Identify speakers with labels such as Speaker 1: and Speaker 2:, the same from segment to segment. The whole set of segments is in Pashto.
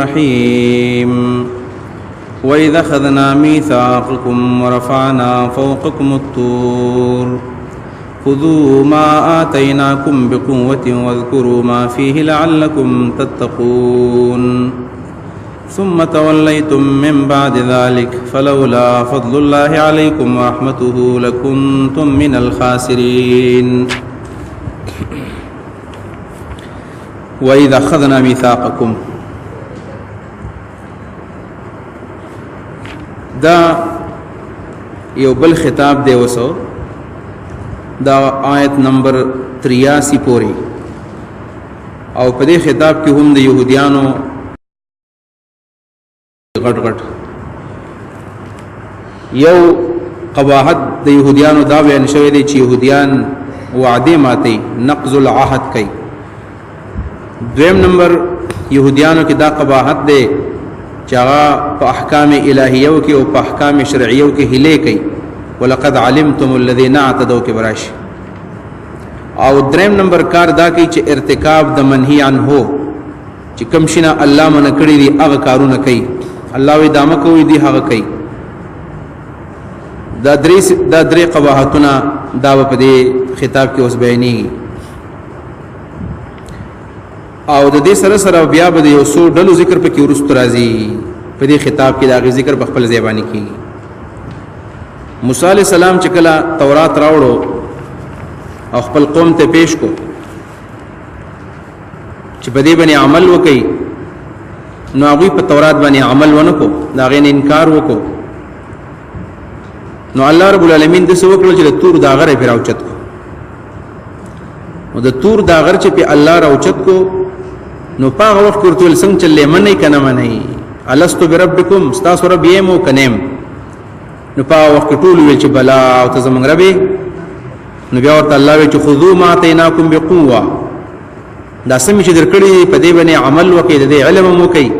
Speaker 1: الرحيم وإذا أخذنا ميثاقكم ورفعنا فوقكم الطور خذوا ما آتيناكم بقوة واذكروا ما فيه لعلكم تتقون ثم توليتم من بعد ذلك فلولا فضل الله عليكم ورحمته لكنتم من الخاسرين وإذا أخذنا ميثاقكم دا یو بل خطاب دی وسو دا آیت نمبر 83 پوری او په دې خطاب کې هم د يهوديانو غټ یو قباحت د يهوديانو دا بیان شوی دی چې يهوديان وعده ماتي نقض العهد کوي. دویم نمبر يهوديانو کې دا قباحت دی چې هغه په احکام الهیو کې او په احکام شرعیو کې هلي کوي. ولقد علمتم الذين اعتدوا کې براش. او دریم نمبر کار دا کوي چې ارتکاب د منهی عنه چې کوم شنه الله منع کړی دی هغه کارونه کوي. الله وی دامه کوي دی هغه کوي. دا درې قباحتونه دا په دې خطاب کې اوس بیانې. او د دې سره سره بیا به یو څو ډلو ذکر په کې ورست راځي. په دې خطاب کې دا غي ذکر په خپل ځبانی کې. موسی علیہ السلام چې کله تورات راوړو او خپل قوم ته پیش کو چې په دې باندې عمل وکړي نو هغه په تورات باندې عمل ونکو دا غي انکار وکړو. نو الله رب العالمین د څه وکړل چې تور دا غره پر اوچت کو. نو د تور دا غر چې په الله راوچت کو نو پاغه وخت ورته څنګه چلې منې کنه منې الستو بربکم استاسو رب یمو کنیم. نو پاغه وخت ټول ویل چې بلا او ته زمنګ ربي. نو بیا ورته الله وی چې خذو ما اتیناکم بقوه دا سم چې درکړي په دې باندې عمل وکړي د علم مو کوي.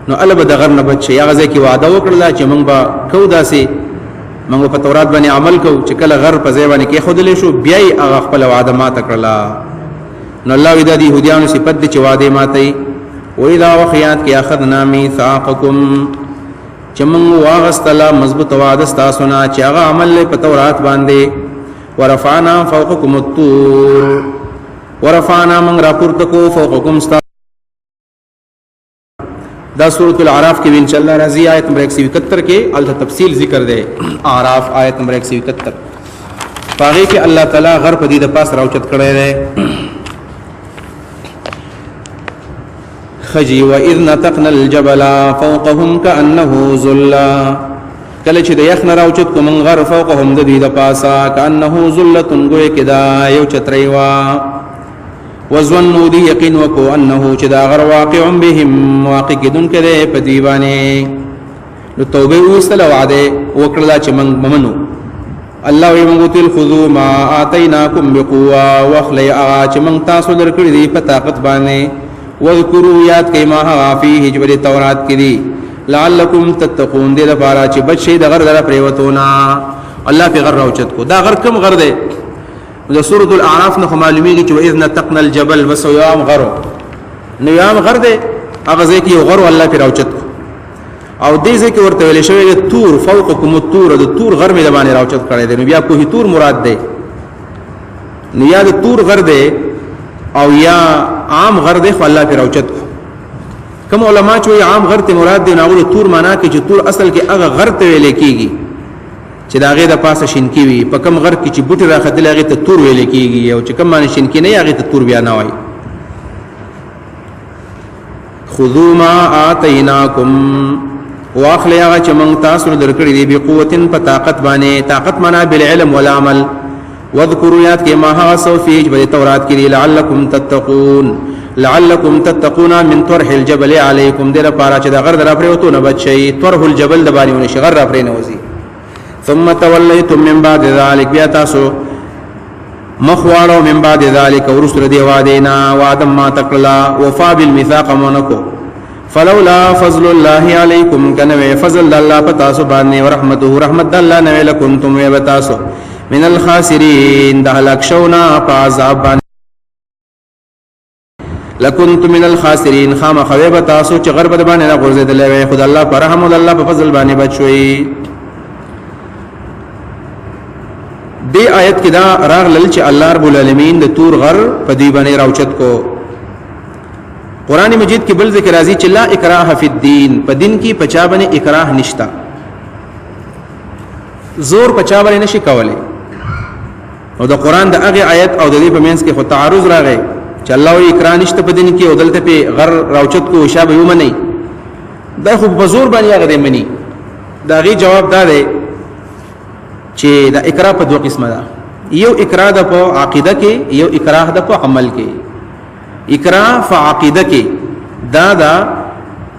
Speaker 1: نو الله به د غر نه بچي هغه ځکه وعده وکړل چې موږ به کو داسې موږ په تورات باندې عمل کوو چې کله غر په ځای باندې کې خودلې شو بیا یې هغه خپل وعده ماته کړله. نو الله وی د يهوديانو صفت دي چې وعده ماتي. وإذا وخيات کې اخذنا ميثاقكم چې موږ واغستله مضبوط وعده تاسو نه چې هغه عمل په تورات باندې ورفعنا فوقكم الطور ورفعنا من راپورته کو فوقكم دا سورۃ الاعراف کې ان شاء الله راځي آیت نمبر 171 کې الته تفصیل ذکر ده. اعراف آیت نمبر 171 پاره کې الله تعالی غر په دې د پاس راوچت کړی دی. خجی واذ نتقنا الجبل فوقهم كانه ذلة کله چې د یخ نه راوچت کوم غر فوقهم د دې د پاسا كانه ذلة گوي کې دا یو چتري وا وظنوا دی یقین وکو انه چې دا غر واقع بهم واقع کدن کړي په دیوانه. نو توبه وستله وعده وکړه چې من منو. الله وی موږ تل خذو ما اتیناکم بقوه واخلی چې من تاسو درکړي دی په طاقت باندې. واذکروا یاد کای ما فیه جبل تورات کې دی لعلکم تتقون دې لپاره چې بچی د غر در پریوتونا. الله په غر راوچت کو. دا غر کم غر دی د سورۃ الاعراف نه معلومیږي چې واذ نتقنا الجبل وسيام غر نو یام غر دی هغه ځکه یو غر الله پر راوچت او دې ځکه ورته ویل شوی تور فوقکم الطور د تور غر مې باندې راوچت کړی دی. نو بیا کوه تور مراد دی نو یا د تور غر دی او یا عام غر دی خو الله پر راوچت. کوم علما چې عام غر ته مراد دی نو تور معنا کې چې تور اصل کې هغه غر ته ویل کېږي چې دا غي د پاسه شینکی وي. په کم غر کې چې بوټي راخدل هغه ته تور ویل کېږي او چې کم باندې شینکی نه هغه ته تور بیا نه وایي. خذوا ما آتیناکم واخلی هغه چې موږ تاسو درکړي دي بقوتن په طاقت باندې. طاقت معنا بالعلم والعمل. واذکروا یاد کې ما هغه سو فی جبل تورات کې لعلکم تتقون من طرح الجبل علیکم دې لپاره چې دا غر در پرېوتو نه بچي. طرح الجبل د باندې ونشي غر را پرې نه وځي. ثم تولیتم من بعد ذلك بیا تاسو مخواړو من بعد ذلك ورسل دی وعدینا وعدم ما تقلا وفا بالميثاق منکو. فلولا فضل الله علیکم کنه فضل الله پتا سو باندې ورحمته رحمت الله نه لکنتم وبتاسو من الخاسرین د هلاک شونا په عذاب باندې. لکنت من الخاسرین خام خویب تاسو چې غرب د باندې نه غورځېدلې وي خدای الله پر رحم الله په فضل باندې بچوي. دې آیت کې دا راغلل چې الله رب العالمین د تور غر په دی باندې راوچت کو. قران مجید کې بل ذکر راځي چې لا اکراه فی الدین، په دین کې پچا باندې اکراه نشتا، زور پچا باندې نشي کولای. او د قران د هغه آیت او د دې په منځ کې خو تعارض راغی چې الله وی اکراه نشته په دین کې او دلته په غر راوچت کو شابه یو منی، دا خو په زور باندې هغه دی منی. دا غي جواب دا دی چې دا اکراه په دوه قسمه ده، یو اکراه د په عقیده کې، یو اکراه د په عمل کې. اکراه په عقیده کې دا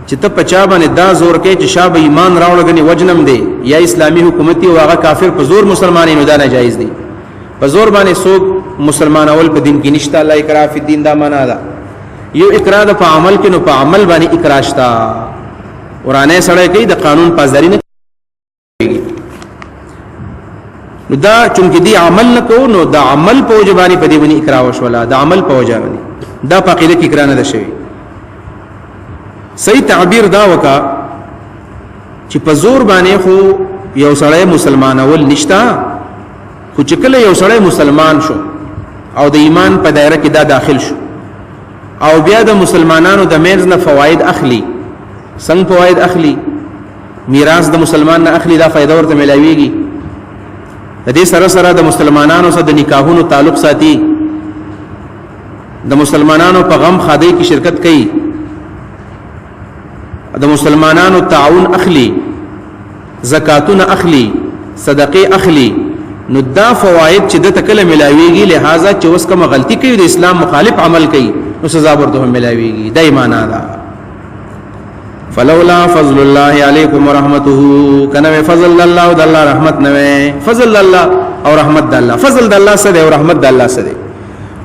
Speaker 1: چې ته پچا باندې دا زور کې چې شابه ایمان راوړګنی وجنم دی یا اسلامی حکومتي او هغه کافر په زور مسلمانانو دا ناجایز دي. په زور باندې څوک مسلمان اول په دین کې نشته. الله اکراه فی الدین دا معنا ده. یو اکراه د په عمل کې، نو په عمل باندې اکراه شتا. ورانه سره کوي د قانون پاسداري نه کوي. نو دا چونکه دی عمل نه کو، نو دا عمل په وجبانی په دی باندې اکراه وشولا. دا عمل په وجبانی دا په عقیده کې اکراه نه ده شوی. صحیح تعبیر دا وکا چې په زور باندې خو یو سړی مسلمان اول نشتا، خو چې کله یو سړی مسلمان شو او د ایمان په دایره کې دا داخل شو او بیا د مسلمانانو د میرز نه فواید اخلي، څنګه فواید اخلي؟ میراث د مسلمان نه اخلي، دا فائدہ ورته ملاويږي. د دې سره سره د مسلمانانو سره د نکاحونو تعلق ساتي، د مسلمانانو په غم خادي کې شرکت کوي، د مسلمانانو تعاون اخلي، زکاتونه اخلي، صدقه اخلي. نو دا فواید چې د تکله ملاويږي، لہذا چې اوس کوم غلطي کوي د اسلام مخالف عمل کوي نو سزا ورته ملاويږي. دا ایمانه ده. فلولا فضل الله علیکم ورحمته، کنه فضل الله او د الله رحمت نه فضل الله او رحمت د الله. فضل د الله سره او رحمت د الله سره.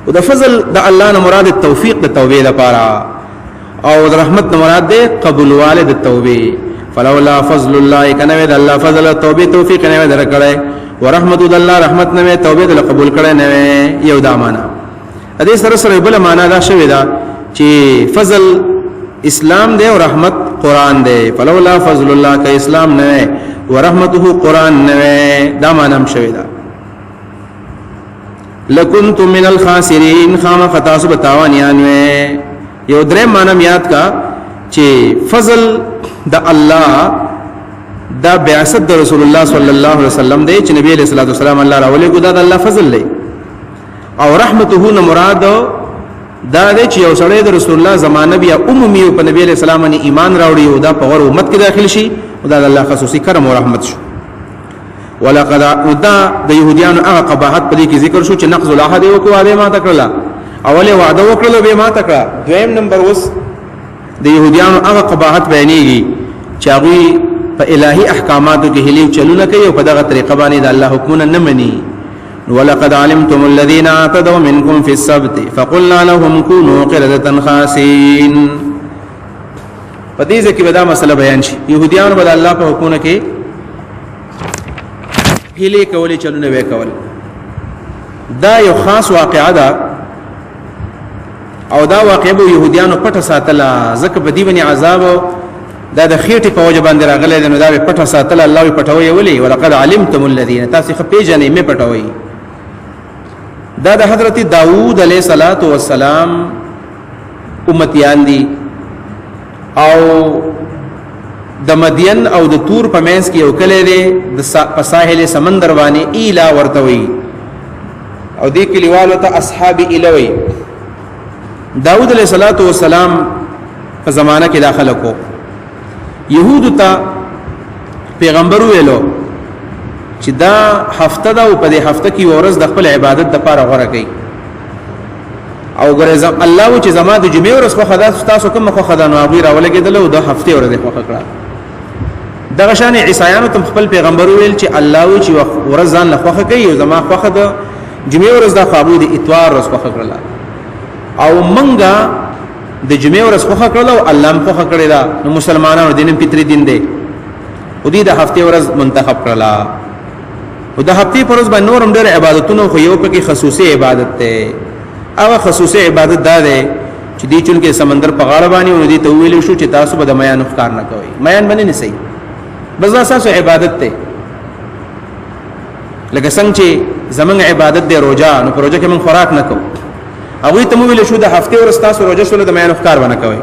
Speaker 1: او د فضل د الله نه مراد توفیق د توبې لپاره، او د رحمت نه مراد ده قبول والد التوبه. فلولا فضل الله، کنه د الله فضل توبه توفیق نه درکړي، ورحمت الله رحمت نه توبه د قبول کړي نه یو دا معنا. ا دې سره سره بل معنا دا شوی دا چې فضل اسلام دی او رحمت قران دی. فلولا فضل الله ک اسلام نه ورحمته قران نه، دا معنا هم شوی دا. لکنت من الخاسرین، خام خطاس بتاوانیان یو درې معنا یاد کا چې فضل د الله دا بعثت د رسول الله صلی الله علیه وسلم دی چې نبی علیہ الصلوۃ والسلام الله راولې ګدا د الله فضل دی. او رحمته نه مراد دا دی چې یو سړی د رسول الله زمانه بیا عمومي په نبی علیہ السلام باندې ایمان راوړي او دا په ور امت کې داخل شي، او دا د الله خصوصي کرم او رحمت شو. ولقد دا د يهوديانو هغه قباحت په دې کې ذکر شو چې نقض العهد او کوه ما تکړه، اوله وعده وکړه به ما تکړه. دویم نمبر اوس د يهوديانو هغه قباحت بیانېږي چې هغه په الهي احکاماتو کې هلي چلونه کوي او په دغه طریقه باندې د الله حکمونه نه مني. ولقد علمتم الذين اعتدوا منكم في السبت فقلنا لهم كونوا قردة خاسئين. په دې ځکه به دا مسله بیان شي. يهوديانو به الله په حکمونه کې هلي کولې چلونه وکول. دا یو خاص واقعه ده او دا واقعه به يهوديانو پټه ساتله، ځکه په دې باندې عذاب دا د خېټې په وجه باندې راغلی دی. نو دا به پټه ساتله، الله یې پټوي ولي. ولقد علمتم الذين، تاسو خو پیژنئ مې پټوي. دا د حضرت داوود علیه السلام امتیان دي او د مدین او د تور په منځ کې یو کلی دی د ساحل سمندر باندې ایلا ورتوي، او دې کلیوالو ته اصحاب ایلوي. داوود علیه السلام په زمانہ کې داخله کو. يهود ته پیغمبر ویلو چې دا هفته ده او په دې هفته کې ورځ د خپل عبادت لپاره غوړه کوي، او ګورې الله و چې زما د جمعې ورځ خو خدا تاسو کوم خو خدا نو غیر اولګېدل او د هفته ورځ خو کړه. دغه شان عیسایانو ته خپل پیغمبر ویل چې الله و چې ورځ ځان له خوخه کوي او زما خوخه د جمعې ورځ د خو د اتوار ورځ خوخه کړل، او منګه د جمعې ورځ خوخه کړل او الله هم خوخه کړی دا. نو مسلمانانو دینم فطری دین دی او دې د هفته ورځ منتخب کړل. او د هفته پر ورځ باندې نورم ډېر عبادتونه خو یو پکې خصوصي عبادت ده. او خصوصي عبادت دا ده چې دی چون کې سمندر په غاړه باندې ودی ته ویل شو چې تاسو به د میان ښکار نه کوئ میان باندې نه صحیح بس دا تاسو عبادت ته لکه څنګه چې زمونږ عبادت دی روزه نو په روزه کې موږ خوراک نه کوو هغه ته ویل شو د هفته ورځ تاسو روزه سره د میان ښکار ونه کوئ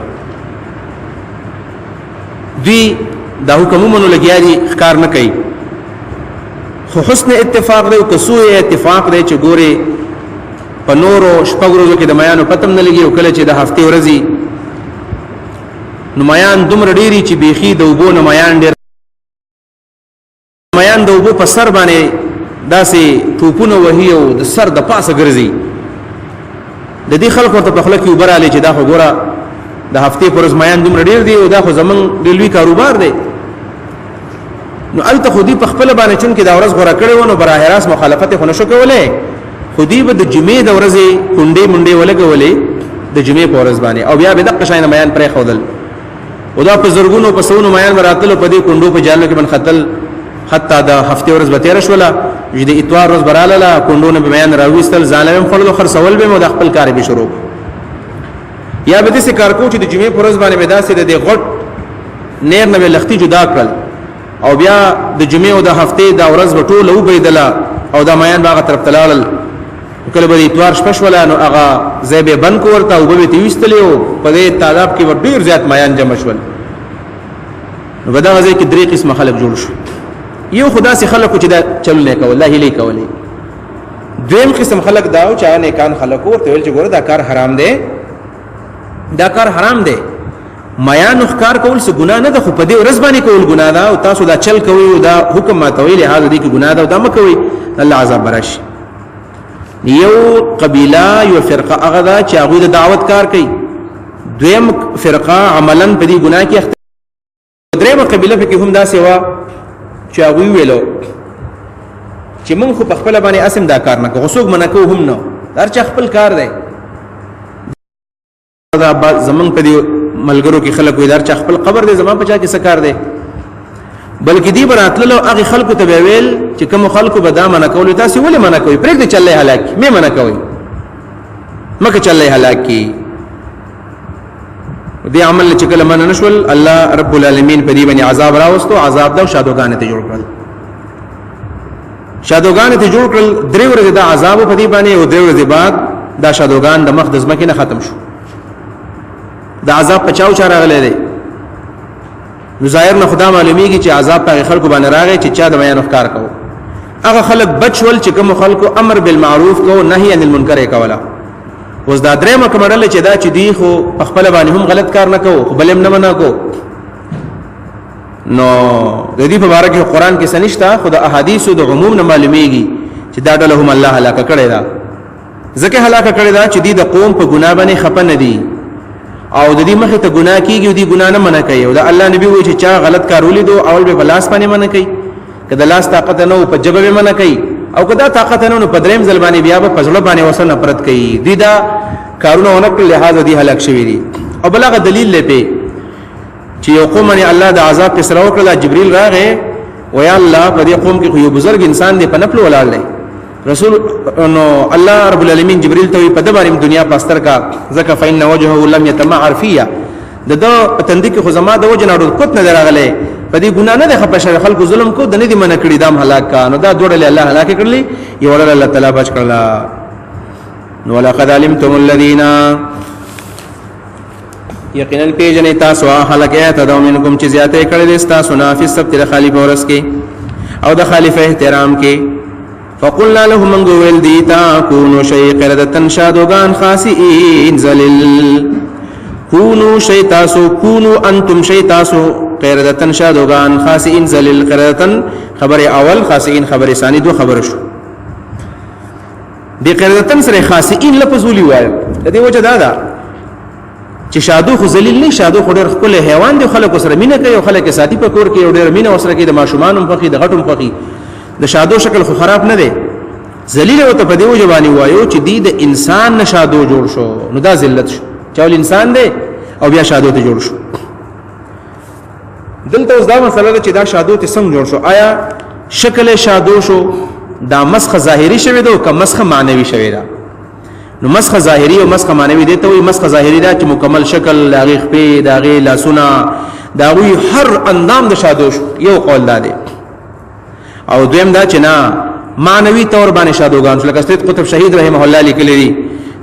Speaker 1: دوی دا حکمونه لګیا دي ښکار نه کوي خو حسن اتفاق دی او کسوء اتفاق دی چې ګوري په نورو شپږ ورځو کې د میانو پتم نه لګي او کله چې د هفته ورځي نو میان دومره ډیری چې بیخي د وبو نه میان ډیر میان د وبو په سر باندې داسې ټوپونه وهي او د سر د پاسه ګرځي د دې خلکو ته په خلک کې وبراله چې دا خو ګوره د هفته پر ورځ میان دومره ډیر دی او دا خو زمون ډیلوي کاروبار دی نو الته خودي په خپل باندې چون کې دا ورځ غوړه کړي ونه براه راست مخالفت خو نشو کولای خودي به د جمعې د ورځې کونډې منډې ولګولې د جمعې په ورځ باندې او بیا به د قشاین بیان پرې خودل او دا په زرګونو په سونو بیان وراتلو په دې کونډو په جالو کې من خطل حتی د هفته ورځ به تیر شوله چې د اتوار ورځ براله لا کونډو نه بیان راويستل ظالم خپل خرڅول به مو د خپل کار به شروع یا به دې کار کو چې د جمعې په ورځ باندې به داسې د غټ نیر نه لختي جدا کړل او بیا د جمعې او د هفته د ورځ په ټوله وبیدله او د میان باغ طرف تلال کله به اتوار شپش ولا نو هغه زیبه بن کو ورته او به تیوستلیو په دې تعداد کې ډیر زیات میان جمع شول نو به دا غزه کې درې قسم خلک جوړ شو یو خدا سي خلکو چې دا چل نه کول الله هلي کولې دویم قسم خلک دا او چا نه کان خلکو ورته ویل چې ګوره دا کار حرام دی دا کار حرام دی میان ښکار کول څه ګناه نه ده خو په دې ورځ باندې کول ګناه ده او تاسو دا چل کوي او دا حکم ماتوي لهدا دې کې ګناه ده او دا مکوي الله عذاب برش یو قبيله یو فرقه هغه دا چې هغه د دعوت کار کوي دویم فرقه عملاً په دې ګناه کې درېمه قبيله په کې هم دا سیوا چې هغه ویلو چې موږ خو په خپل باندې اسم دا کار نه کوو څوک منکو هم نه هر چا خپل کار دی دا زمون په دې ملګرو کې خلک ویدار چې خپل قبر دې زما په چا کې سکار دی بلکې دی براتلو هغه خلکو ته ویل چې کوم خلکو به دا منع کول تاسو ولې منع کوي پرېږدي چلې هلاک مې منع کوي مکه چلې هلاک کی دې عمل چې کله منع نشول الله رب العالمین په دې باندې عذاب راوستو عذاب دا شادوغان ته جوړ کړل شادوغان ته جوړ کړل درې ورځې دا عذاب په دې باندې او درې ورځې بعد دا شادوغان د مقدس مکه نه ختم شو دا عذاب پچاو چا راغلی دی نو ظاهر نه خدا معلومیږي چې عذاب په خلکو باندې راغی چې چا د بیان ښکار کوو هغه خلک بچول چې کوم خلکو امر بالمعروف کوو نهي عن المنکر کولا اوس دا درې مکمل چې دا چې دی خو خپل باندې هم غلط کار نه کوو بل هم نه منا کو نو د دې په اړه کې قران کې سنشتہ خدا احادیث د عموم نه معلومیږي چې دا ډلهم الله هلاک کړی دا ځکه هلاک کړی دا چې دی د قوم په ګناه باندې خپه نه دي او د دې مخه ته ګناه کیږي او دې ګناه نه منع کوي او دا الله نبی وایي چې چا غلط کار ولیدو اول به بلاس باندې منع کوي کله لاس طاقت نه او په جبه به منع کوي او کدا طاقت نه په دریم ځل باندې بیا په فزړه باندې وسنه پرد کوي دې دا کارونه ونکړي لہذا دې هلاک شوی دي او بلغه دلیل لپاره چې یو قوم باندې الله د عذاب په سره وکړه جبريل راغی و یا الله په دې قوم کې یو بزرګ انسان دې په نفل ولاړ دی رسول نو الله رب العالمین جبريل ته په دبارې دنیا پاستر کا زکه فین وجهه لم يتمعر فيها د تندې کې خو زما د وجه نه کوت نه راغله په دې ګنا نه ده خپل خلکو ظلم کو د نه دي من کړی دام هلاک کا نو دا دوړل الله هلاک کړلی یو ور الله تعالی بچ کړلا نو ولقد علمتم الذين یقینا پیجنې تاسو هلاکه تدو منکم چې زیاته کړل تاسو نه فی سبت خلیفہ ورس کې او د خلیفہ احترام کې فقلنا لهم من قول ديتا كونوا شيء قردة شادوغان خاسئين زلل كونوا شيء تاسو كونوا أنتم شيء تاسو قردة شادوغان خاسئين زلل قردة خبر اول خاسئين خبر ثاني دو خبر شو دي قردة سره خاسئين لفظولي وایو دې وجه دا چې شادو خو ذلیل نه شادو خو ډېر خپل حیوان دي خلکو سره مینه کوي او خلک ساتي په کور کې ډېر مینه وسره کوي د ماشومان په خې د غټم په خې د شادو شکل خو خراب نه دی ذلیل او ته په دیو جوانی وایو چې دی د انسان نشادو جوړ شو نو دا ذلت شو چول انسان دی او بیا شادو ته جوړ شو دلته اوس دا مسله چې دا شادو ته څنګه جوړ شو آیا شکل شادو شو دا مسخ ظاهری شوی دا که مسخ معنوي شوی دا نو مسخ ظاهری او مسخ معنوي دي ته وي. مسخ ظاهری دا چې مکمل شکل داغه خپې داغه لاسونه داوی هر اندام د شادو یو قول دادي. او دویم دا چې نه معنوي تور باندې شادوغان شو لکه سید قطب شهید رحمه الله لیکلی دي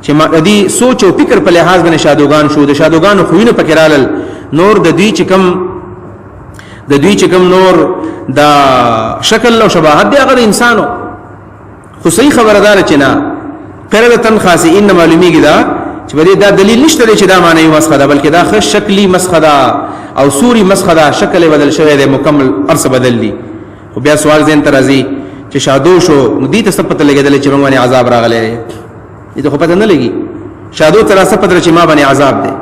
Speaker 1: چې ما دې سوچ او فکر په لحاظ باندې شادوغان شو. د شادوغان خوینه پکرالل نور د دوی چې کم نور دا شکل او شباهت دی هغه انسانو. خو صحیح خبردار چې نه قررتن خاصین معلومیږي دا چې بده دا دلیل نشته چې دا معنی مسخه ده بلکې دا خ شکلی مسخه ده او سوري مسخه ده شکل بدل شوی دی مکمل ارس بدل دي. خو بیا سوال زین ترازی چې شادو شو دې ته څه پته لګیدل چې موږ باندې عذاب راغلی دې خو پته نه لګي شادو تر څه پته چې ما باندې عذاب دی.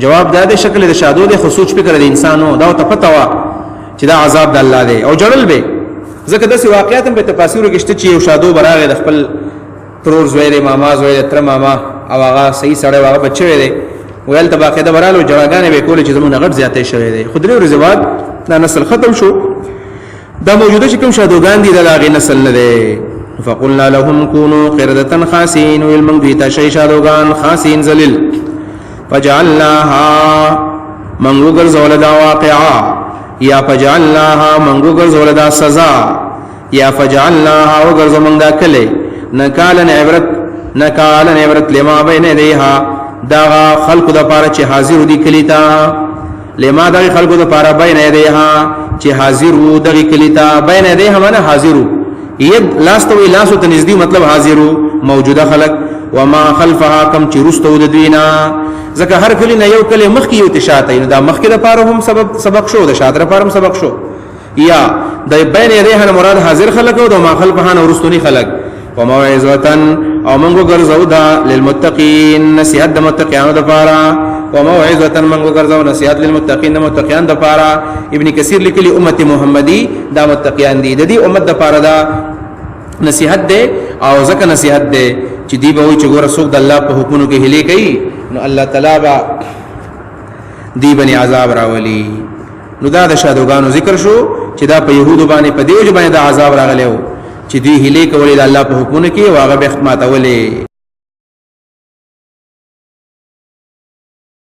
Speaker 1: جواب دا دی شکل د شادو د خصوص فکر د انسانو دا ته پته وا چې دا عذاب د الله دی او جړل به ځکه د واقعیت په تفاسیرو کې شته چې یو شادو براغه د خپل ترور زوی ماما زوی تر ماما او هغه صحیح سره هغه بچی دی ویل ته باقاعده برالو جړاګانې به کول چې زمونږ غټ زیاتې شوی دی. خو درې ورځې بعد دا نسل ختم شو. دا موجوده چې کوم شادوغان دي دا هغه نسل نه دی. فقلنا لهم كونوا قردة خاسئين والمن دویتا شي شادوغان خاسئين ذلیل فجعلناها منغوغر زولدا واقعا یا فجعلناها منغوغر زولدا سزا یا فجعلناها وغر زمندا کله نکالن عبرت لما بین یدیها دا خلق د پاره چې حاضر دي کلیتا لما دا خلق د پاره بین یدیها چې حاضر وو دغه کلیتا بین یدیها معنا حاضر ید لاستوی لاسو ته نږدې مطلب حاضر موجوده خلق وما خلفها کم چې رستو د دوینا ځکه هر کلی نه یو کلی مخ کې یو تشاته نو دا مخ کې د پاره هم سبق شو د شاطر پاره هم سبق شو یا د بین یدیها مراد حاضر خلق او د ما خلفها نو رستونی خلق وموعظه او منغو ګرځو دا للمتقین نصیحت د متقینانو د پاره وموعظه منغو ګرځو نصیحت للمتقین د متقین د پاره. ابن کثیر لیکلی امت محمدی دا متقین دي د دې امت د پاره دا نصیحت ده او ځکه نصیحت ده چې دی به وي چې ګور رسول د الله په حکمونو کې هلي کوي نو الله تعالی با دی بني عذاب راولي. نو دا د شادوغانو ذکر شو چې دا په يهودو باندې په دیو باندې دا عذاب راغلی چې دوی هلي کولې د الله په حکمونو کې واغه به ختماتولې